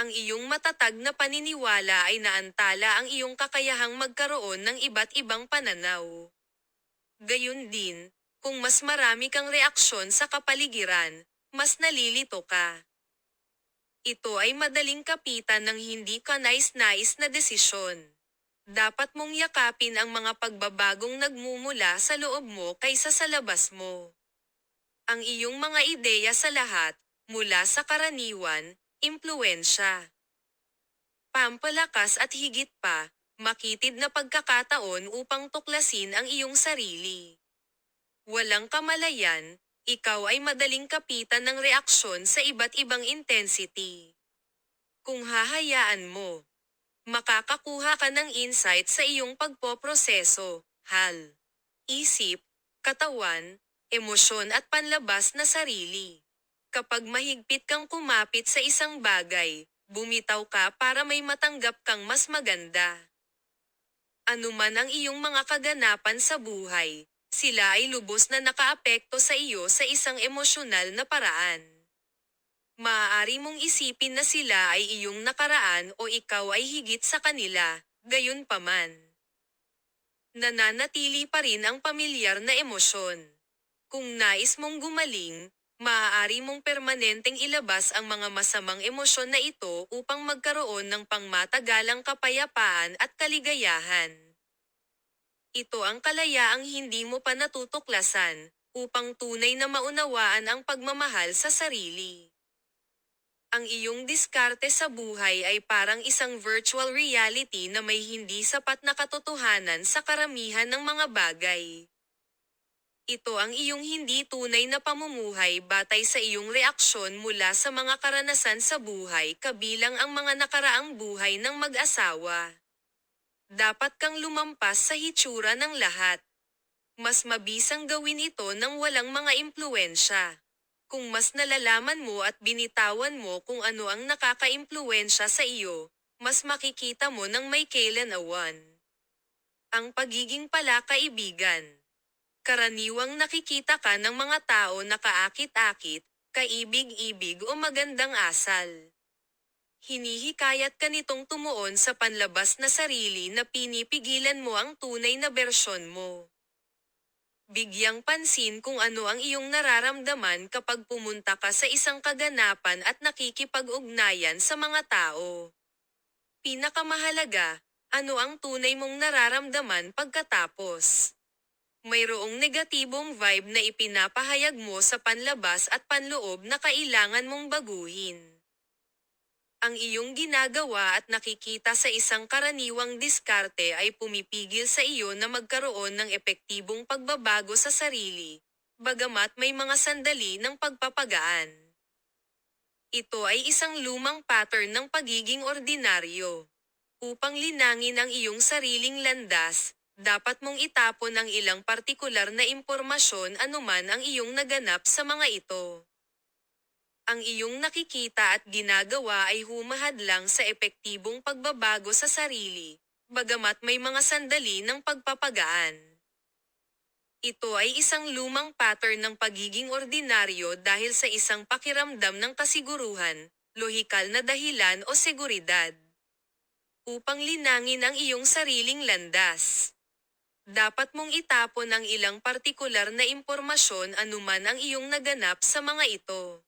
Ang iyong matatag na paniniwala ay naantala ang iyong kakayahang magkaroon ng iba't ibang pananaw. Gayun din, kung mas marami kang reaksyon sa kapaligiran, mas nalilito ka. Ito ay madaling kapitan ng hindi ka nais-nais na desisyon. Dapat mong yakapin ang mga pagbabagong nagmumula sa loob mo kaysa sa labas mo. Ang iyong mga ideya sa lahat, mula sa karaniwan, impluwensya, pampalakas at higit pa, makitid na pagkakataon upang tuklasin ang iyong sarili. Walang kamalayan, ikaw ay madaling kapitan ng reaksyon sa iba't ibang intensity. Kung hahayaan mo, makakakuha ka ng insight sa iyong pagpoproseso, hal, isip, katawan, emosyon at panlabas na sarili. Kapag mahigpit kang kumapit sa isang bagay, bumitaw ka para may matanggap kang mas maganda. Ano man ang iyong mga kaganapan sa buhay, sila ay lubos na nakaapekto sa iyo sa isang emosyonal na paraan. Maaari mong isipin na sila ay iyong nakaraan o ikaw ay higit sa kanila, gayunpaman. Nananatili pa rin ang pamilyar na emosyon. Kung nais mong gumaling, maaari mong permanenteng ilabas ang mga masamang emosyon na ito upang magkaroon ng pangmatagalang kapayapaan at kaligayahan. Ito ang kalayaang hindi mo pa natutuklasan, upang tunay na maunawaan ang pagmamahal sa sarili. Ang iyong diskarte sa buhay ay parang isang virtual reality na may hindi sapat na katotohanan sa karamihan ng mga bagay. Ito ang iyong hindi tunay na pamumuhay batay sa iyong reaksyon mula sa mga karanasan sa buhay kabilang ang mga nakaraang buhay ng mag-asawa. Dapat kang lumampas sa hitsura ng lahat. Mas mabisang gawin ito nang walang mga impluwensya. Kung mas nalalaman mo at binitawan mo kung ano ang nakakaimpluwensya sa iyo, mas makikita mo ng may kailan-awan. Ang pagiging palakaibigan. Karaniwang nakikita ka ng mga tao na kaakit-akit, kaibig-ibig o magandang asal. Hinihikayat ka nitong tumuon sa panlabas na sarili na pinipigilan mo ang tunay na bersyon mo. Bigyang pansin kung ano ang iyong nararamdaman kapag pumunta ka sa isang kaganapan at nakikipag-ugnayan sa mga tao. Pinakamahalaga, ano ang tunay mong nararamdaman pagkatapos? Mayroong negatibong vibe na ipinapahayag mo sa panlabas at panloob na kailangan mong baguhin. Ang iyong ginagawa at nakikita sa isang karaniwang diskarte ay pumipigil sa iyo na magkaroon ng epektibong pagbabago sa sarili, bagamat may mga sandali ng pagpapagaan. Ito ay isang lumang pattern ng pagiging ordinaryo. Upang linangin ang iyong sariling landas, dapat mong itapon ang ilang partikular na impormasyon anuman ang iyong naganap sa mga ito. Ang iyong nakikita at ginagawa ay humahadlang sa epektibong pagbabago sa sarili, bagamat may mga sandali ng pagpapagaan. Ito ay isang lumang pattern ng pagiging ordinaryo dahil sa isang pakiramdam ng kasiguruhan, lohikal na dahilan o seguridad. Upang linangin ang iyong sariling landas, dapat mong itapon ang ilang partikular na impormasyon anuman ang iyong naganap sa mga ito.